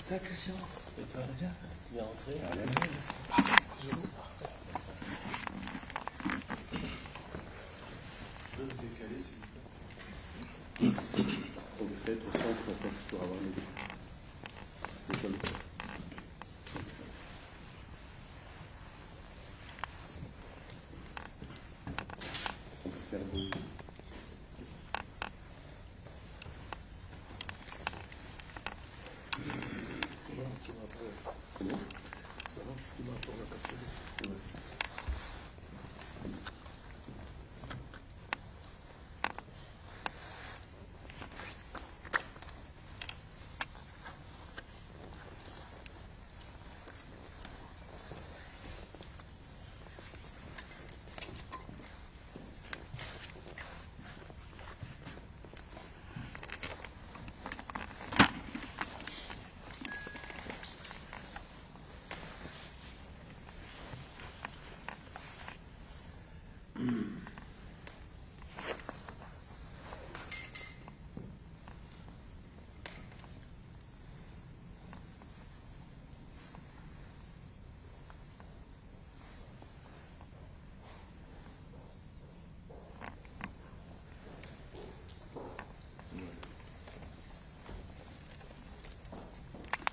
Ça, Christian. Et toi, bien, ça tu viens rentrer. Je veux décaler, s'il vous plaît. On est peut-être au centre, en fait, pour avoir les choses. On peut faire beau. Comment? Ça va, c'est ma pour la casser. Ouais.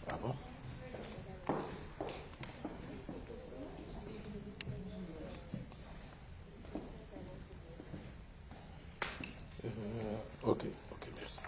Ah bon? Ok, merci.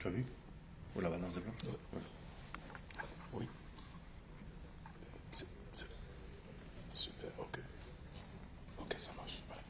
Tu as vu? Ou la balance de blanc? Ouais. Oui. C'est super, ok. Ok, ça marche. Voilà.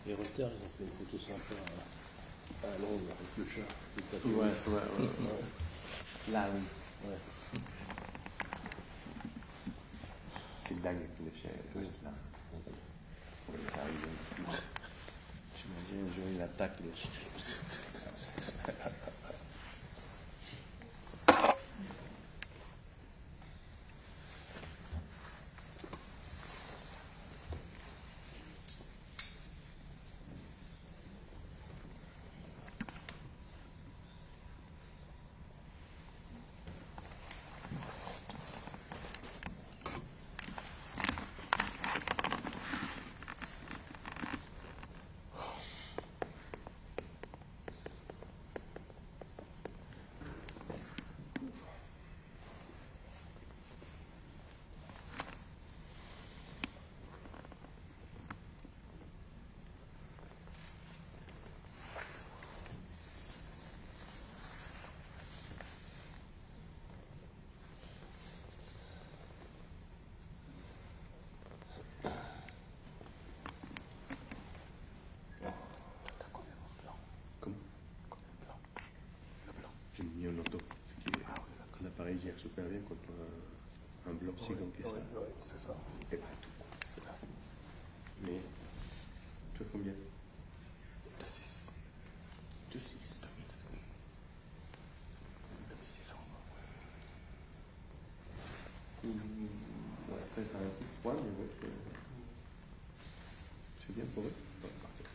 Les Reuters, ils ont fait une photo sympa. À Londres, avec le chat. Là, oui. Ouais. C'est dingue que les chiens restent là. Ça arrive. J'imagine un jour il attaque les chiens. J'ai mis en auto. L'appareil gère super bien quand on a un bloc si grand que ça. Oui, c'est ça. Et pas tout. Mais, tu as combien? 2,6. 2,6. 2006. 2600. Ouais, après, t'as un peu froid, mais ouais, c'est bien pour eux. Ouais, parfait.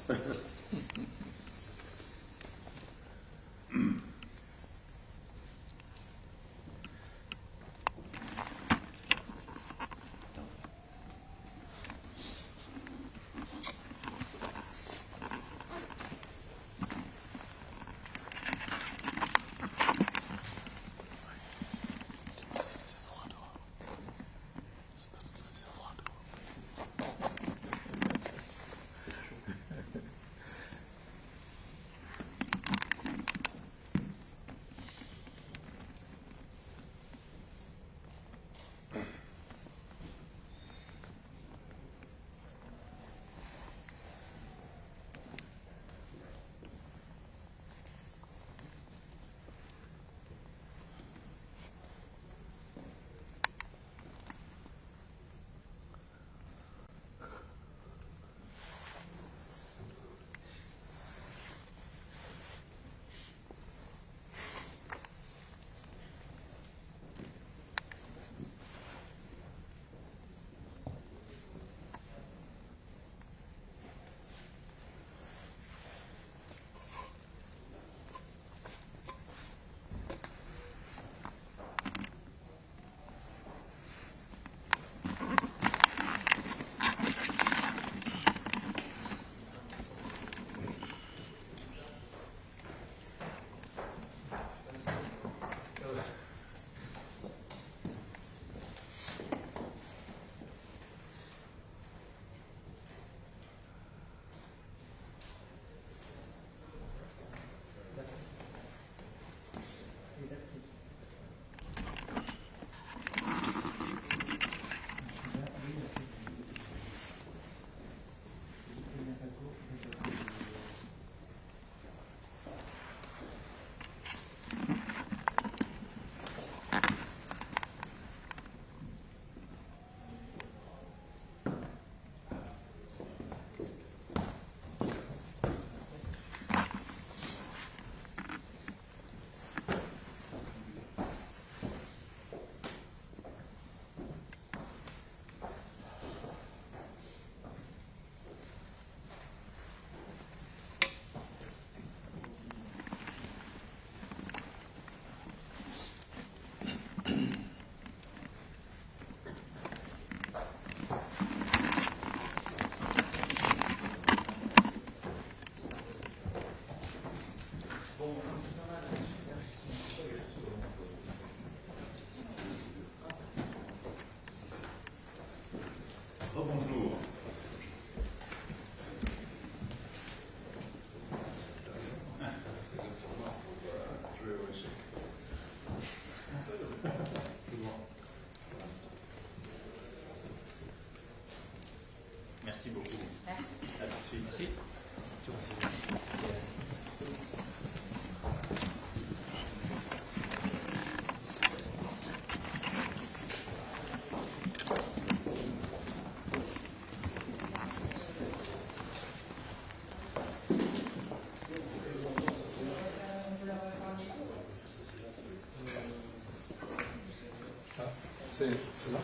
C'est parce qu'il faisait froid dehors. C'est parce qu'il faisait froid dehors. Bonjour. Merci beaucoup. Merci. À tout de suite. Merci. C'est là.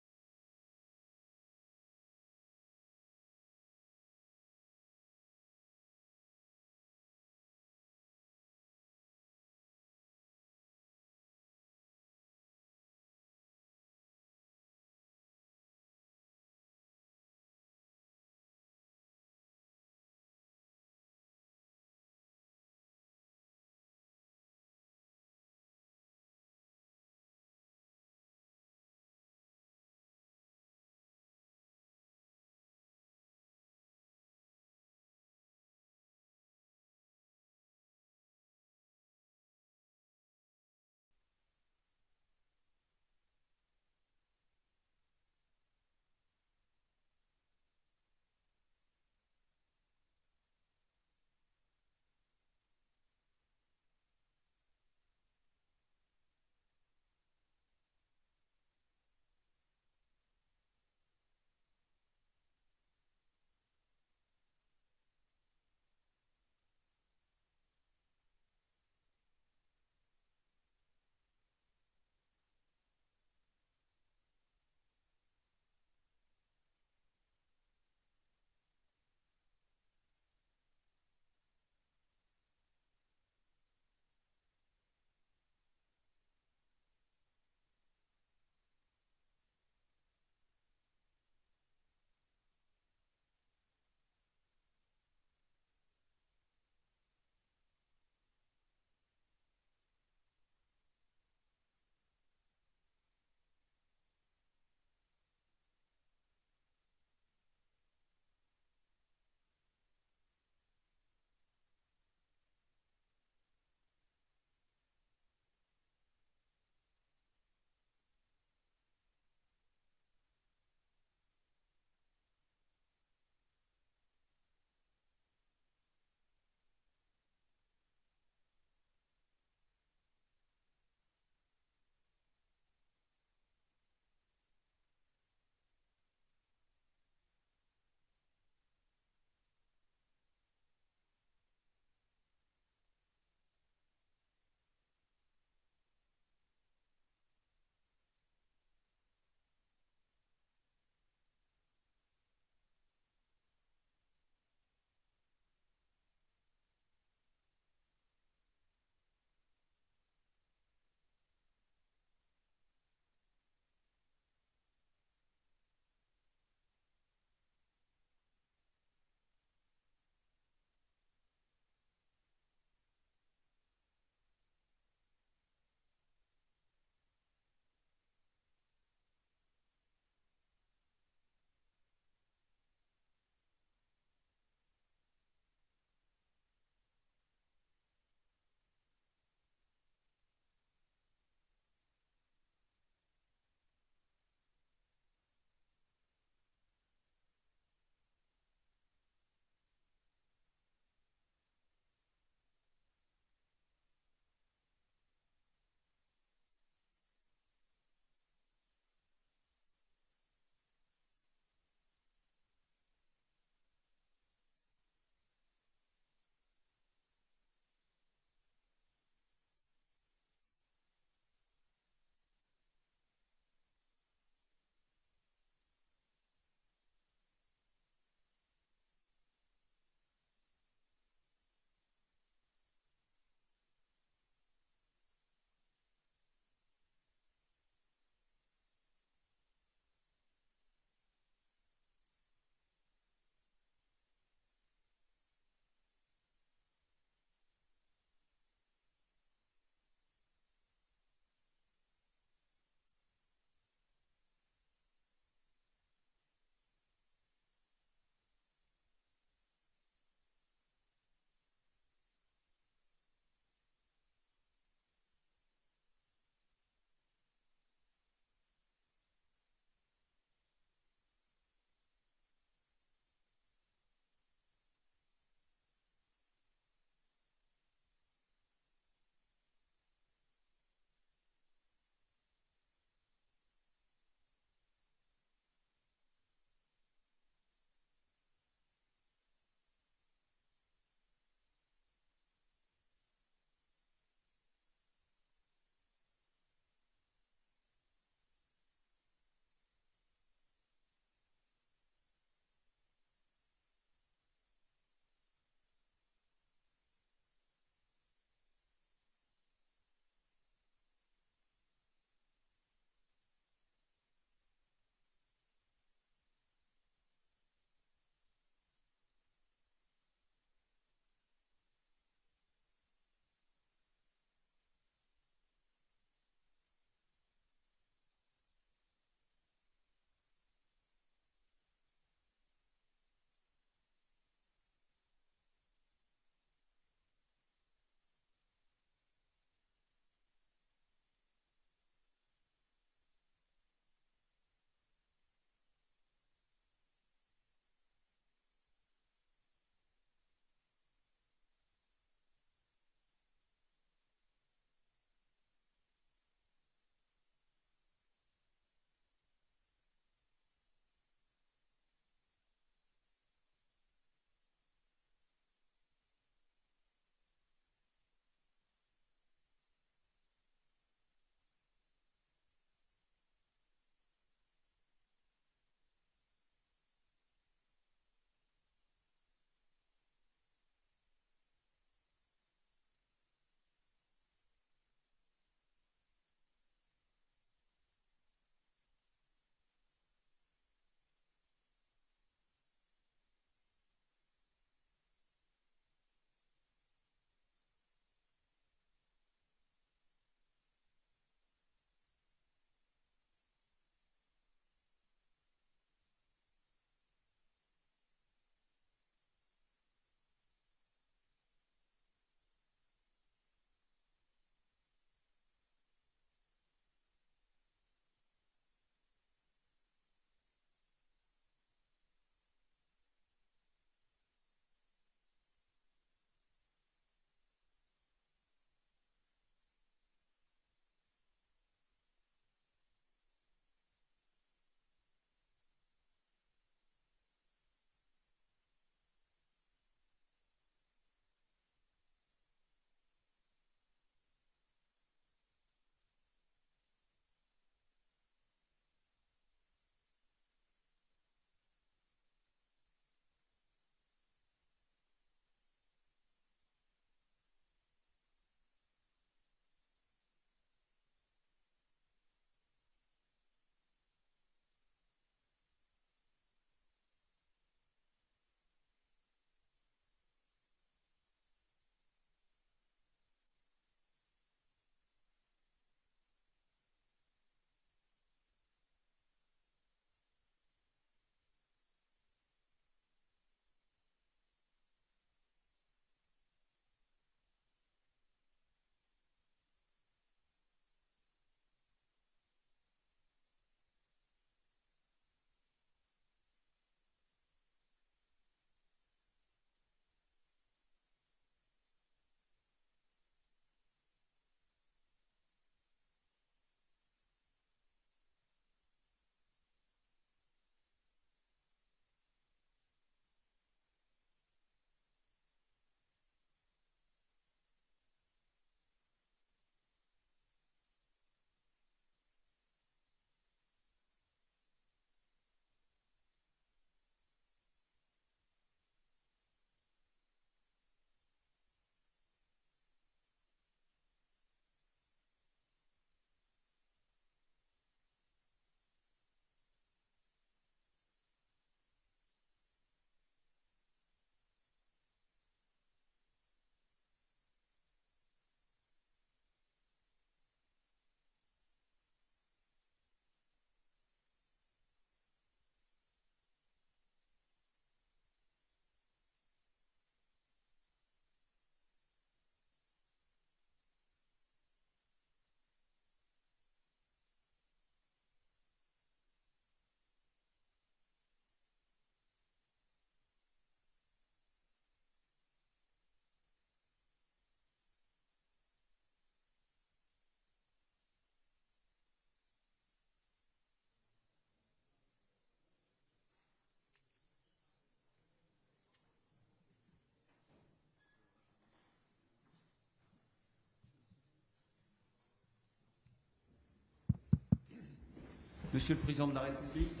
Monsieur le Président de la République,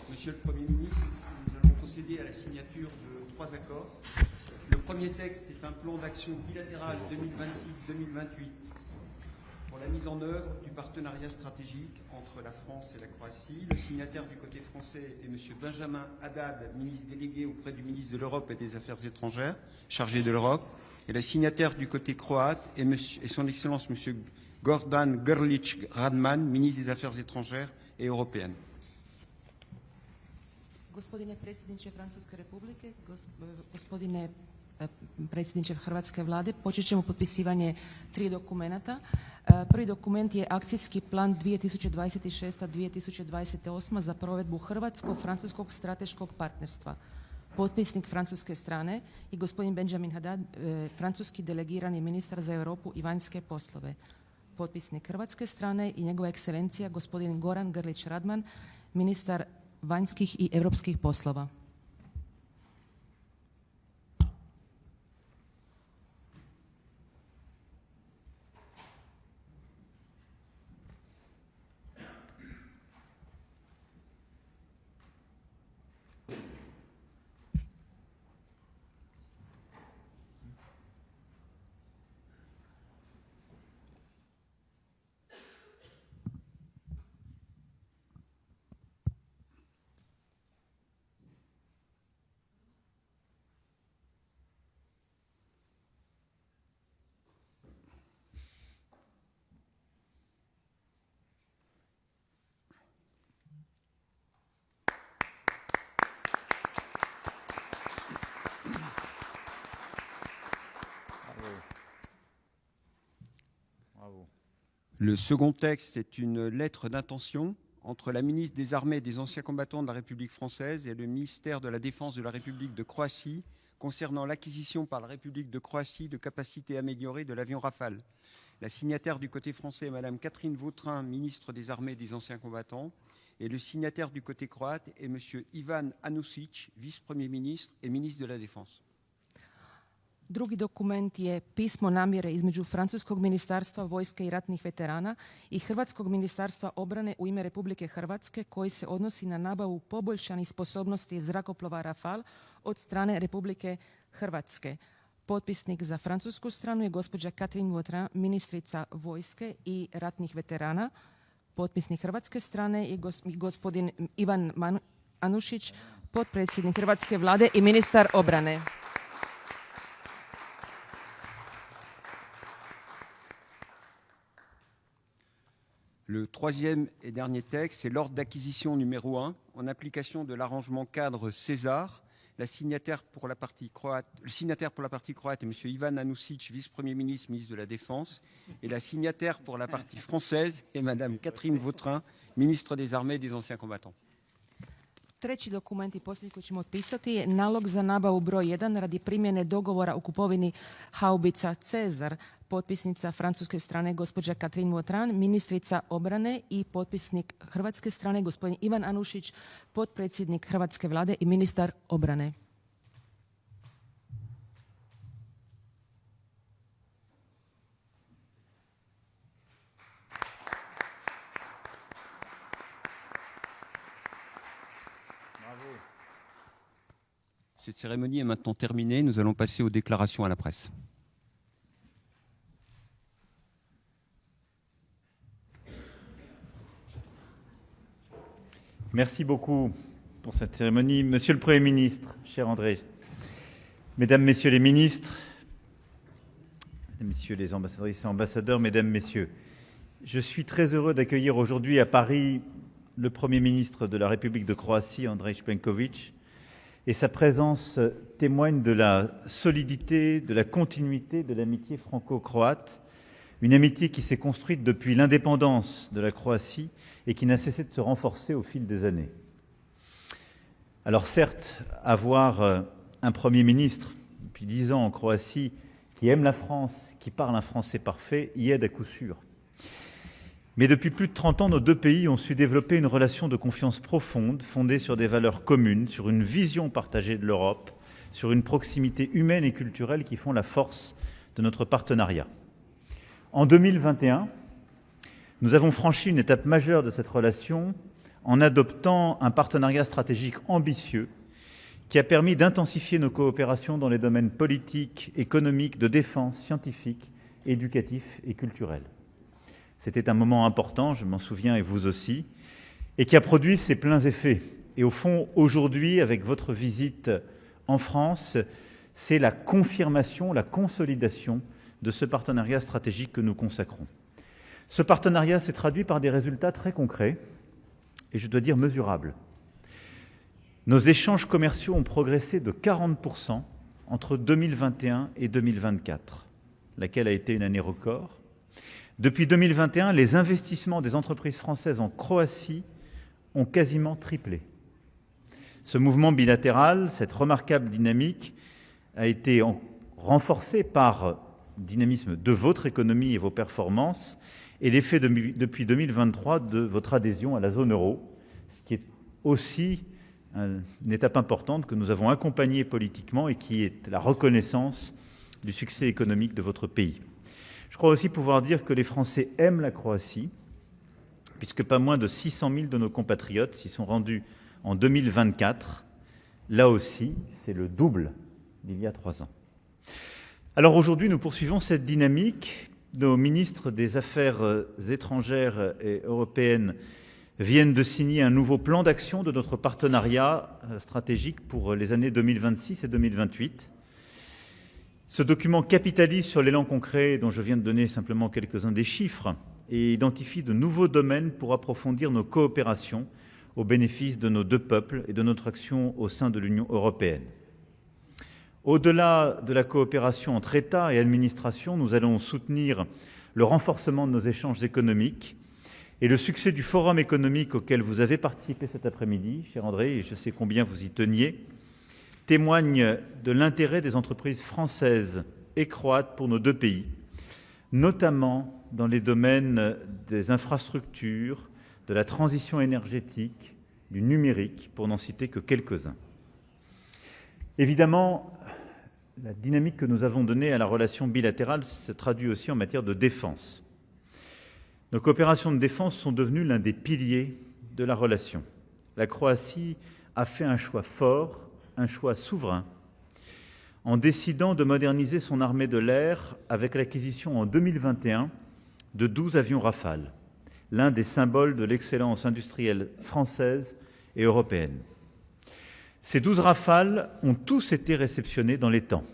Monsieur le Premier ministre, nous allons procéder à la signature de 3 accords. Le premier texte est un plan d'action bilatéral 2026-2028 pour la mise en œuvre du partenariat stratégique entre la France et la Croatie. Le signataire du côté français est M. Benjamin Haddad, ministre délégué auprès du ministre de l'Europe et des Affaires étrangères, chargé de l'Europe. Et le signataire du côté croate est son Excellence M. Gordan Grlić Radman, ministre des Affaires étrangères et européennes. Gospodine predsjedniče Francuske republike, gospodine predsjedniče Hrvatske vlade, počet ćemo potpisivanje 3 dokumenata. Prvi dokument je akcijski plan 2026-2028 za provedbu hrvatsko-francuskog strateškog partnerstva. Potpisnik francuske strane i gospodin Benjamin Haddad, francuski delegirani ministar za Europu i vanjske poslove. Potpisnik hrvatske strane i njegova ekscelencija gospodin Goran Grlić Radman, ministar vanjskih i europskih poslova. Le second texte est une lettre d'intention entre la ministre des Armées et des Anciens combattants de la République française et le ministère de la Défense de la République de Croatie concernant l'acquisition par la République de Croatie de capacités améliorées de l'avion Rafale. La signataire du côté français est Mme Catherine Vautrin, ministre des Armées et des Anciens combattants, et le signataire du côté croate est M. Ivan Anušić, vice-premier ministre et ministre de la Défense. Drugi dokument je pismo namjere između Francuskog ministarstva vojske i ratnih veterana i Hrvatskog ministarstva obrane u ime Republike Hrvatske koji se odnosi na nabavu poboljšanih sposobnosti zrakoplova Rafale od strane Republike Hrvatske. Potpisnik za francusku stranu je gospođa Catherine Vautrin, ministrica vojske i ratnih veterana. Potpisnik hrvatske strane je gospodin Ivan Anušić, potpredsjednik Hrvatske vlade i ministar obrane. Le troisième et dernier texte, c'est l'ordre d'acquisition numéro 1 en application de l'arrangement cadre César. Le signataire pour la partie croate est M. Ivan Anušić, vice-premier ministre, ministre de la Défense. Et la signataire pour la partie française est Mme Catherine Vautrin, ministre des Armées et des Anciens combattants. Treći dokument i posljednji koji ćemo otpisati je nalog za nabavu broj 1 radi primjene dogovora o kupovini haubica Cezar. Potpisnica francuske strane gospođa Catherine Vautrin, ministrica obrane i potpisnik hrvatske strane gospodin Ivan Anušić, potpredsjednik Hrvatske vlade i ministar obrane. Cette cérémonie est maintenant terminée. Nous allons passer aux déclarations à la presse. Merci beaucoup pour cette cérémonie. Monsieur le Premier ministre, cher André, Mesdames, Messieurs les ministres, Mesdames, Messieurs les ambassadrices et ambassadeurs, Mesdames, Messieurs, je suis très heureux d'accueillir aujourd'hui à Paris le Premier ministre de la République de Croatie, Andrej Plenković, et sa présence témoigne de la solidité, de la continuité de l'amitié franco-croate, une amitié qui s'est construite depuis l'indépendance de la Croatie et qui n'a cessé de se renforcer au fil des années. Alors certes, avoir un Premier ministre depuis 10 ans en Croatie qui aime la France, qui parle un français parfait, y aide à coup sûr. Mais depuis plus de 30 ans, nos deux pays ont su développer une relation de confiance profonde, fondée sur des valeurs communes, sur une vision partagée de l'Europe, sur une proximité humaine et culturelle qui font la force de notre partenariat. En 2021, nous avons franchi une étape majeure de cette relation en adoptant un partenariat stratégique ambitieux qui a permis d'intensifier nos coopérations dans les domaines politiques, économiques, de défense, scientifiques, éducatifs et culturels. C'était un moment important, je m'en souviens et vous aussi, et qui a produit ses pleins effets. Et au fond, aujourd'hui, avec votre visite en France, c'est la confirmation, la consolidation de ce partenariat stratégique que nous consacrons. Ce partenariat s'est traduit par des résultats très concrets, et je dois dire mesurables. Nos échanges commerciaux ont progressé de 40% entre 2021 et 2024, laquelle a été une année record. Depuis 2021, les investissements des entreprises françaises en Croatie ont quasiment triplé. Ce mouvement bilatéral, cette remarquable dynamique, a été renforcé par le dynamisme de votre économie et vos performances et l'effet depuis 2023 de votre adhésion à la zone euro, ce qui est aussi une étape importante que nous avons accompagnée politiquement et qui est la reconnaissance du succès économique de votre pays. Je crois aussi pouvoir dire que les Français aiment la Croatie, puisque pas moins de 600 000 de nos compatriotes s'y sont rendus en 2024. Là aussi, c'est le double d'il y a 3 ans. Alors aujourd'hui, nous poursuivons cette dynamique. Nos ministres des Affaires étrangères et européennes viennent de signer un nouveau plan d'action de notre partenariat stratégique pour les années 2026 et 2028. Ce document capitalise sur l'élan concret dont je viens de donner simplement quelques-uns des chiffres et identifie de nouveaux domaines pour approfondir nos coopérations au bénéfice de nos deux peuples et de notre action au sein de l'Union européenne. Au-delà de la coopération entre États et administrations, nous allons soutenir le renforcement de nos échanges économiques et le succès du forum économique auquel vous avez participé cet après-midi, cher André, et je sais combien vous y teniez, témoigne de l'intérêt des entreprises françaises et croates pour nos deux pays, notamment dans les domaines des infrastructures, de la transition énergétique, du numérique, pour n'en citer que quelques-uns. Évidemment, la dynamique que nous avons donnée à la relation bilatérale se traduit aussi en matière de défense. Nos coopérations de défense sont devenues l'un des piliers de la relation. La Croatie a fait un choix fort, un choix souverain, en décidant de moderniser son armée de l'air avec l'acquisition en 2021 de 12 avions Rafale, l'un des symboles de l'excellence industrielle française et européenne. Ces 12 Rafales ont tous été réceptionnés dans les temps,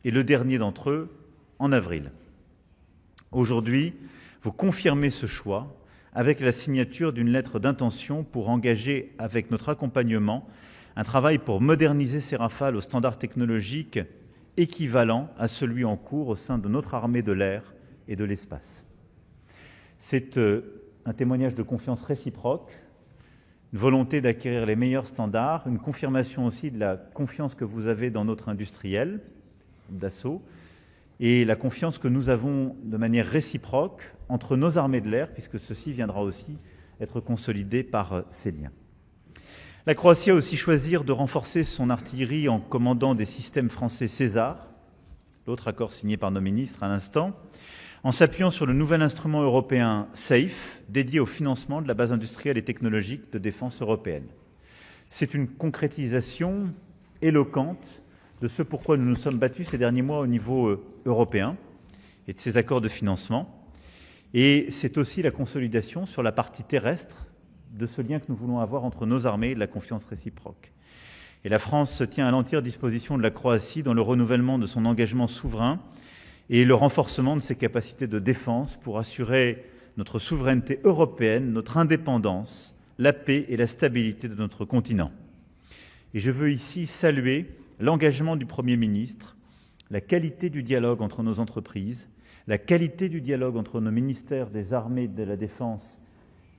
et le dernier d'entre eux en avril. Aujourd'hui, vous confirmez ce choix avec la signature d'une lettre d'intention pour engager avec notre accompagnement un travail pour moderniser ces Rafales aux standards technologiques équivalents à celui en cours au sein de notre armée de l'air et de l'espace. C'est un témoignage de confiance réciproque, une volonté d'acquérir les meilleurs standards, une confirmation aussi de la confiance que vous avez dans notre industriel, Dassault, et la confiance que nous avons de manière réciproque entre nos armées de l'air, puisque ceci viendra aussi être consolidé par ces liens. La Croatie a aussi choisi de renforcer son artillerie en commandant des systèmes français César, l'autre accord signé par nos ministres à l'instant, en s'appuyant sur le nouvel instrument européen SAFE, dédié au financement de la base industrielle et technologique de défense européenne. C'est une concrétisation éloquente de ce pourquoi nous nous sommes battus ces derniers mois au niveau européen et de ces accords de financement. Et c'est aussi la consolidation sur la partie terrestre de ce lien que nous voulons avoir entre nos armées et de la confiance réciproque. Et la France se tient à l'entière disposition de la Croatie dans le renouvellement de son engagement souverain et le renforcement de ses capacités de défense pour assurer notre souveraineté européenne, notre indépendance, la paix et la stabilité de notre continent. Et je veux ici saluer l'engagement du Premier ministre, la qualité du dialogue entre nos entreprises, la qualité du dialogue entre nos ministères des armées et de la défense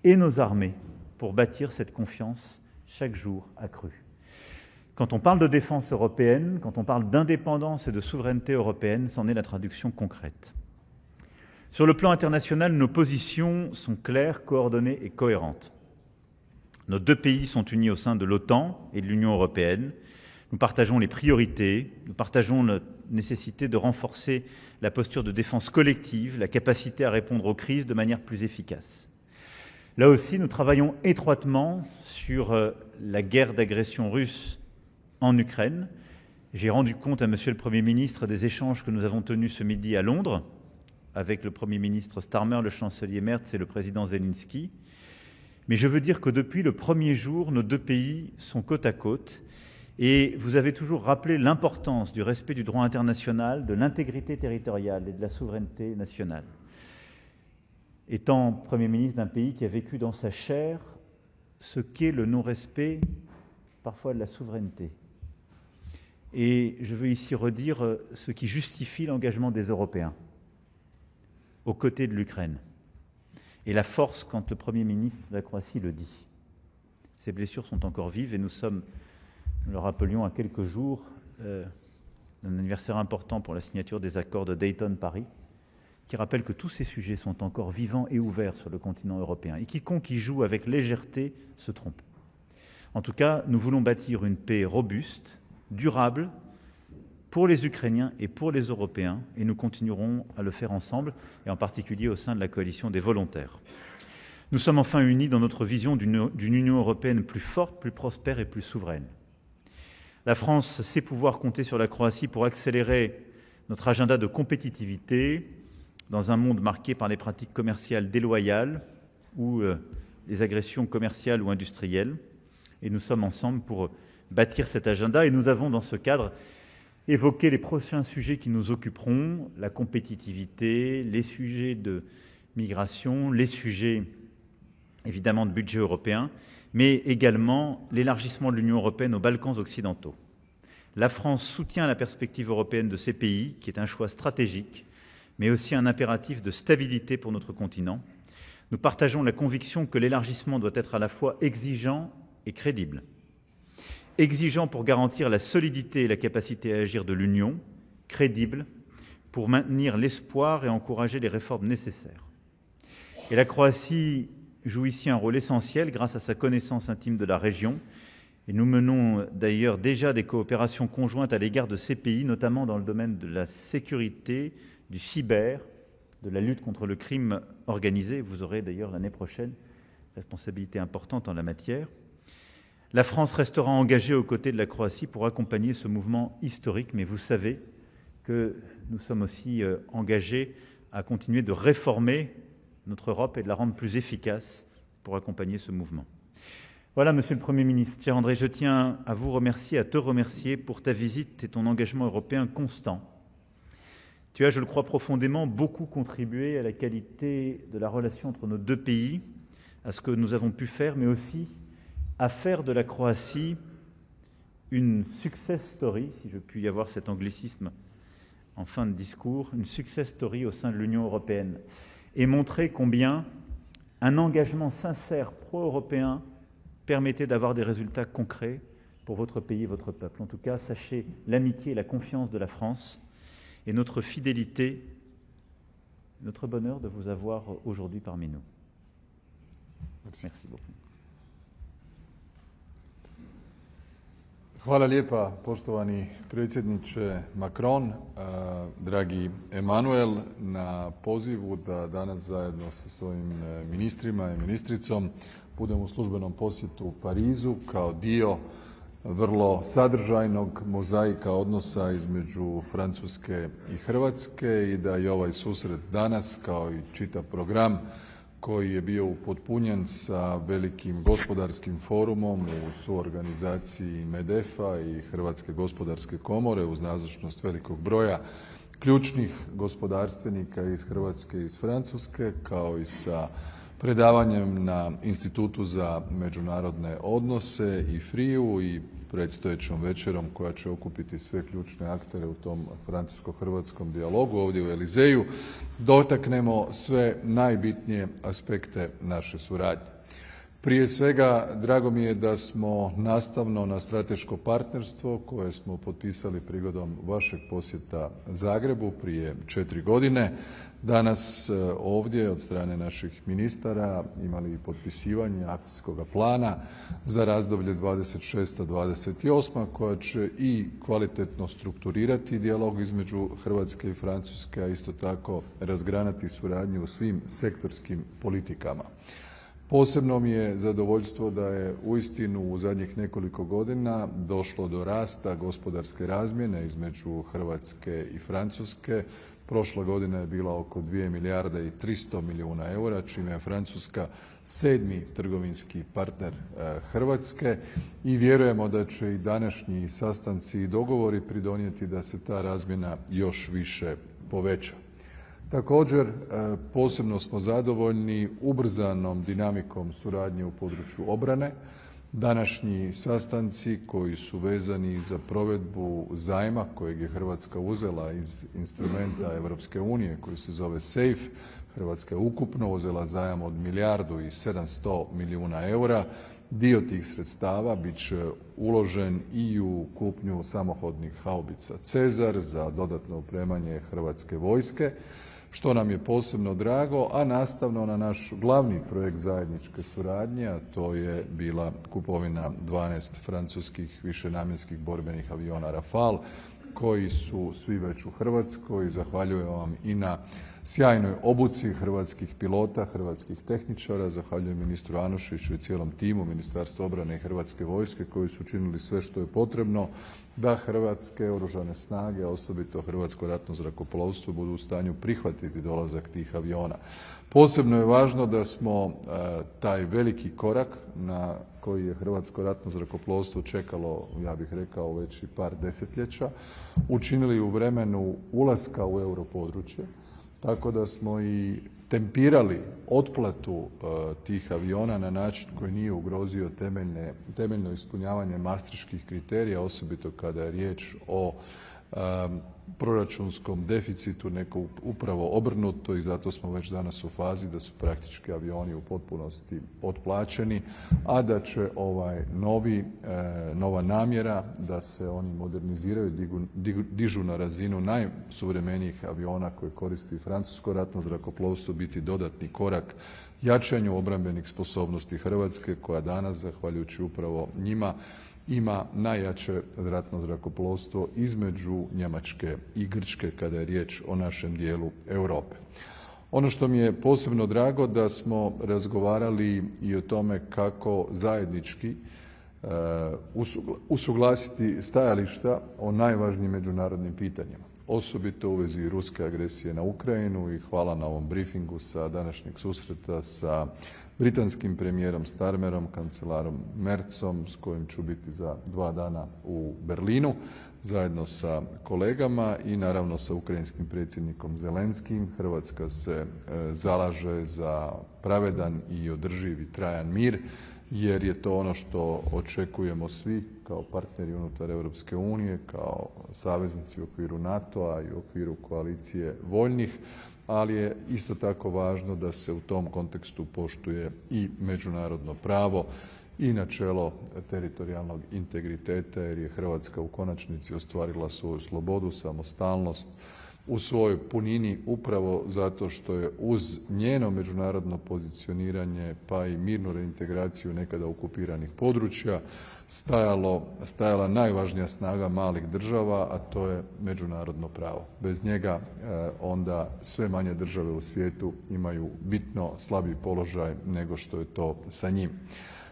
et nos armées pour bâtir cette confiance chaque jour accrue. Quand on parle de défense européenne, quand on parle d'indépendance et de souveraineté européenne, c'en est la traduction concrète. Sur le plan international, nos positions sont claires, coordonnées et cohérentes. Nos deux pays sont unis au sein de l'OTAN et de l'Union européenne. Nous partageons les priorités, nous partageons la nécessité de renforcer la posture de défense collective, la capacité à répondre aux crises de manière plus efficace. Là aussi, nous travaillons étroitement sur la guerre d'agression russe en Ukraine. J'ai rendu compte à Monsieur le Premier ministre des échanges que nous avons tenus ce midi à Londres avec le Premier ministre Starmer, le chancelier Merz et le président Zelensky. Mais je veux dire que depuis le premier jour, nos deux pays sont côte à côte et vous avez toujours rappelé l'importance du respect du droit international, de l'intégrité territoriale et de la souveraineté nationale. Étant Premier ministre d'un pays qui a vécu dans sa chair ce qu'est le non-respect parfois de la souveraineté. Et je veux ici redire ce qui justifie l'engagement des Européens aux côtés de l'Ukraine. Et la force quand le Premier ministre de la Croatie le dit. Ces blessures sont encore vives et nous le rappelions à quelques jours d'un anniversaire important pour la signature des accords de Dayton-Paris, qui rappelle que tous ces sujets sont encore vivants et ouverts sur le continent européen. Et quiconque y joue avec légèreté se trompe. En tout cas, nous voulons bâtir une paix robuste, durable, pour les Ukrainiens et pour les Européens, et nous continuerons à le faire ensemble, et en particulier au sein de la coalition des volontaires. Nous sommes enfin unis dans notre vision d'une Union européenne plus forte, plus prospère et plus souveraine. La France sait pouvoir compter sur la Croatie pour accélérer notre agenda de compétitivité dans un monde marqué par les pratiques commerciales déloyales ou les agressions commerciales ou industrielles. Et nous sommes ensemble pour bâtir cet agenda, et nous avons dans ce cadre évoqué les prochains sujets qui nous occuperont, la compétitivité, les sujets de migration, les sujets évidemment de budget européen, mais également l'élargissement de l'Union européenne aux Balkans occidentaux. La France soutient la perspective européenne de ces pays, qui est un choix stratégique, mais aussi un impératif de stabilité pour notre continent. Nous partageons la conviction que l'élargissement doit être à la fois exigeant et crédible. Exigeant pour garantir la solidité et la capacité à agir de l'Union, crédible pour maintenir l'espoir et encourager les réformes nécessaires. Et la Croatie joue ici un rôle essentiel grâce à sa connaissance intime de la région. Et nous menons d'ailleurs déjà des coopérations conjointes à l'égard de ces pays, notamment dans le domaine de la sécurité, du cyber, de la lutte contre le crime organisé. Vous aurez d'ailleurs l'année prochaine responsabilité importante en la matière. La France restera engagée aux côtés de la Croatie pour accompagner ce mouvement historique, mais vous savez que nous sommes aussi engagés à continuer de réformer notre Europe et de la rendre plus efficace pour accompagner ce mouvement. Voilà, Monsieur le Premier ministre, cher André, je tiens à vous remercier, à te remercier pour ta visite et ton engagement européen constant. Tu as, je le crois profondément, beaucoup contribué à la qualité de la relation entre nos deux pays, à ce que nous avons pu faire, mais aussi à faire de la Croatie une success story, si je puis y avoir cet anglicisme en fin de discours, une success story au sein de l'Union européenne, et montrer combien un engagement sincère pro-européen permettait d'avoir des résultats concrets pour votre pays et votre peuple. En tout cas, sachez l'amitié et la confiance de la France et notre fidélité, notre bonheur de vous avoir aujourd'hui parmi nous. Merci beaucoup. Hvala lijepa, poštovani predsjedniče Macron, dragi Emanuel, na pozivu da danas zajedno sa svojim ministrima i ministricom budemo u službenom posjetu Parizu kao dio vrlo sadržajnog mozaika odnosa između Francuske i Hrvatske i da i ovaj susret danas kao i čitav program koji je bio upotpunjen sa velikim gospodarskim forumom u suorganizaciji MEDEF-a i Hrvatske gospodarske komore uz nazočnost velikog broja ključnih gospodarstvenika iz Hrvatske i iz Francuske, kao i sa predavanjem na Institutu za međunarodne odnose i FRIU i predstojećom večerom koja će okupiti sve ključne aktere u tom francusko-hrvatskom dijalogu ovdje u Elizeju, dotaknemo sve najbitnije aspekte naše suradnje. Prije svega, drago mi je da smo nastavno na strateško partnerstvo koje smo potpisali prigodom vašeg posjeta Zagrebu prije 4 godine, danas ovdje od strane naših ministara imali i potpisivanje akcijskog plana za razdoblje 26-28 koja će i kvalitetno strukturirati dijalog između Hrvatske i Francuske, a isto tako razgranati suradnju u svim sektorskim politikama. Posebno mi je zadovoljstvo da je uistinu u zadnjih nekoliko godina došlo do rasta gospodarske razmjene između Hrvatske i Francuske. Prošla godina je bila oko 2 milijarde i 300 milijuna eura, čime je Francuska 7. trgovinski partner Hrvatske i vjerujemo da će i današnji sastanci i dogovori pridonijeti da se ta razmjena još više poveća. Također, posebno smo zadovoljni ubrzanom dinamikom suradnje u području obrane. Današnji sastanci koji su vezani za provedbu zajma kojeg je Hrvatska uzela iz instrumenta Europske unije koji se zove SAFE, Hrvatska je ukupno uzela zajam od 1 milijardu i 700 milijuna eura. Dio tih sredstava bit će uložen i u kupnju samohodnih haubica Cezar za dodatno opremanje Hrvatske vojske, što nam je posebno drago, a nastavno na naš glavni projekt zajedničke suradnje, a to je bila kupovina 12 francuskih višenamjenskih borbenih aviona Rafale koji su svi već u Hrvatskoj. Zahvaljujem vam i na sjajnoj obuci hrvatskih pilota, hrvatskih tehničara. Zahvaljujem ministru Anušiću i cijelom timu Ministarstva obrane i Hrvatske vojske koji su učinili sve što je potrebno da Hrvatske oružane snage, a osobito Hrvatsko ratno zrakoplovstvo budu u stanju prihvatiti dolazak tih aviona. Posebno je važno da smo taj veliki korak na koji je Hrvatsko ratno zrakoplovstvo čekalo, ja bih rekao, već i par desetljeća, učinili u vremenu ulaska u europodručje, tako da smo i tempirali otplatu tih aviona na način koji nije ugrozio temeljno ispunjavanje maastrichtskih kriterija, osobito kada je riječ o proračunskom deficitu, nego upravo obrnuto, i zato smo već danas u fazi da su praktički avioni u potpunosti otplaćeni, a da će nova namjera da se oni moderniziraju, dižu na razinu najsuvremenijih aviona koje koristi francusko ratno zrakoplovstvo biti dodatni korak jačanju obrambenih sposobnosti Hrvatske koja danas, zahvaljujući upravo njima, ima najjače ratno zrakoplovstvo između Njemačke i Grčke kada je riječ o našem dijelu Europe. Ono što mi je posebno drago da smo razgovarali i o tome kako zajednički usuglasiti stajališta o najvažnijim međunarodnim pitanjima, osobito u vezi ruske agresije na Ukrajinu, i hvala na ovom briefingu sa današnjeg susreta sa britanskim premijerom Starmerom, kancelarom Merzom s kojim ću biti za 2 dana u Berlinu zajedno sa kolegama i naravno sa ukrajinskim predsjednikom Zelenskim. Hrvatska se zalaže za pravedan i održiv i trajan mir jer je to ono što očekujemo svi kao partneri unutar Europske unije, kao saveznici u okviru NATO-a i u okviru koalicije voljnih, ali je isto tako važno da se u tom kontekstu poštuje i međunarodno pravo i načelo teritorijalnog integriteta jer je Hrvatska u konačnici ostvarila svoju slobodu, samostalnost u svojoj punini upravo zato što je uz njeno međunarodno pozicioniranje pa i mirnu reintegraciju nekada okupiranih područja stajala najvažnija snaga malih država, a to je međunarodno pravo. Bez njega onda sve manje države u svijetu imaju bitno slabiji položaj nego što je to sa njim.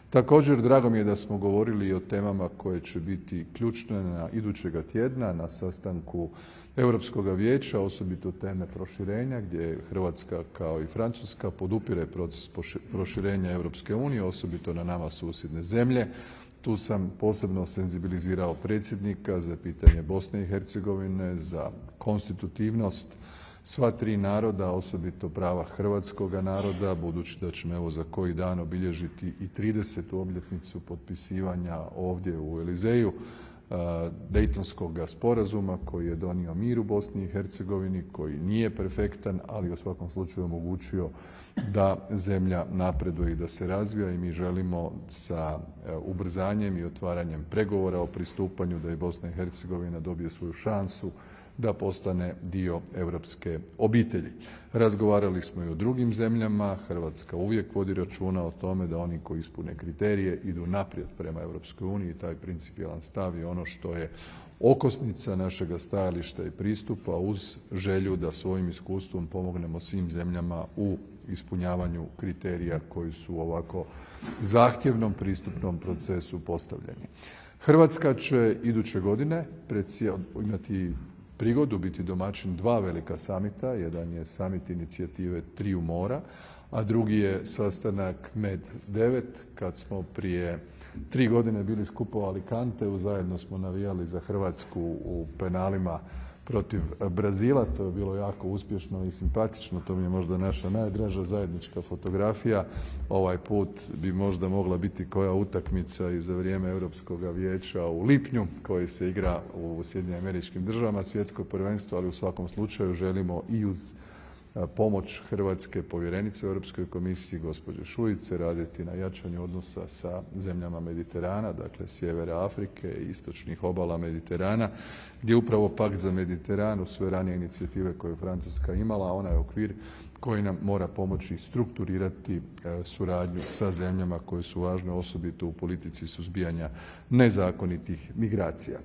Također, drago mi je da smo govorili i o temama koje će biti ključne na idućega tjedna na sastanku Europskoga vijeća, osobito teme proširenja gdje Hrvatska kao i Francuska podupire proces proširenja Europske unije, osobito na nama susjedne zemlje. Tu sam posebno senzibilizirao predsjednika za pitanje Bosne i Hercegovine, za konstitutivnost sva 3 naroda, osobito prava hrvatskoga naroda, budući da ćemo evo za koji dan obilježiti i 30. obljetnicu potpisivanja ovdje u Elizeju Dejtonskog sporazuma koji je donio mir u Bosni i Hercegovini, koji nije perfektan, ali u svakom slučaju omogućio da zemlja napreduje i da se razvija i mi želimo sa ubrzanjem i otvaranjem pregovora o pristupanju da i Bosna i Hercegovina dobije svoju šansu da postane dio europske obitelji. Razgovarali smo i o drugim zemljama, Hrvatska uvijek vodi računa o tome da oni koji ispune kriterije idu naprijed prema Europskoj uniji, taj principijelan stav je ono što je okosnica našega stajališta i pristupa uz želju da svojim iskustvom pomognemo svim zemljama u ispunjavanju kriterija koji su u ovako zahtjevnom pristupnom procesu postavljeni. Hrvatska će iduće godine imati prigodu biti domaćin 2 velika samita. Jedan je samit inicijative Triju mora, a drugi je sastanak MED9 kad smo prije 3 godine bili skupa u Alicanteu, zajedno smo navijali za Hrvatsku u penalima protiv Brazila. To je bilo jako uspješno i simpatično, to mi je možda naša najdraža zajednička fotografija. Ovaj put bi možda mogla biti koja utakmica i za vrijeme Europskog vijeća u lipnju koji se igra u SAD-u, svjetsko prvenstvo, ali u svakom slučaju želimo i uz pomoć hrvatske povjerenice u Europskoj komisiji gospođe Šuice raditi na jačanju odnosa sa zemljama Mediterana, dakle sjevera Afrike i istočnih obala Mediterana, gdje upravo Pakt za Mediteran uz sve ranije inicijative koje je Francuska imala, onaj okvir koji nam mora pomoći strukturirati suradnju sa zemljama koje su važne osobito u politici suzbijanja nezakonitih migracija.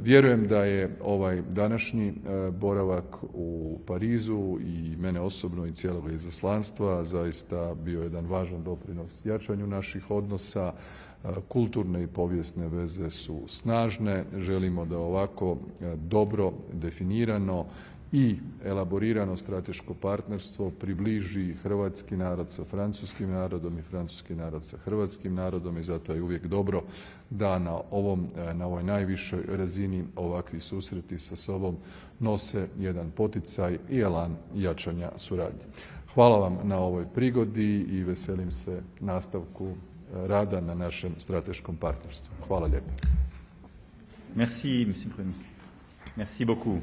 Vjerujem da je ovaj današnji boravak u Parizu i mene osobno i cijelog izaslanstva zaista bio jedan važan doprinos jačanju naših odnosa. Kulturne i povijesne veze su snažne. Želimo da ovako dobro definirano i elaborirano strateško partnerstvo približi hrvatski narod sa francuskim narodom i francuski narod sa hrvatskim narodom i zato je uvijek dobro da na ovoj najvišoj razini ovakvi susreti sa sobom nose jedan poticaj i elan jačanja suradnje. Hvala vam na ovoj prigodi i veselim se nastavku rada na našem strateškom partnerstvu. Hvala lijepo. Merci, monsieur le Premier ministre. Merci beaucoup.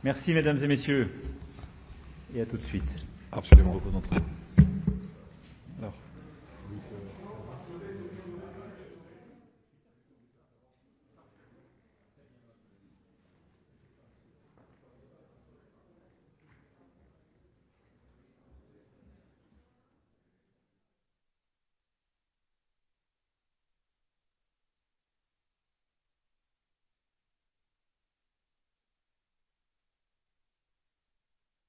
Merci, mesdames et messieurs. Et à tout de suite. Absolument. Beaucoup d'entre vous.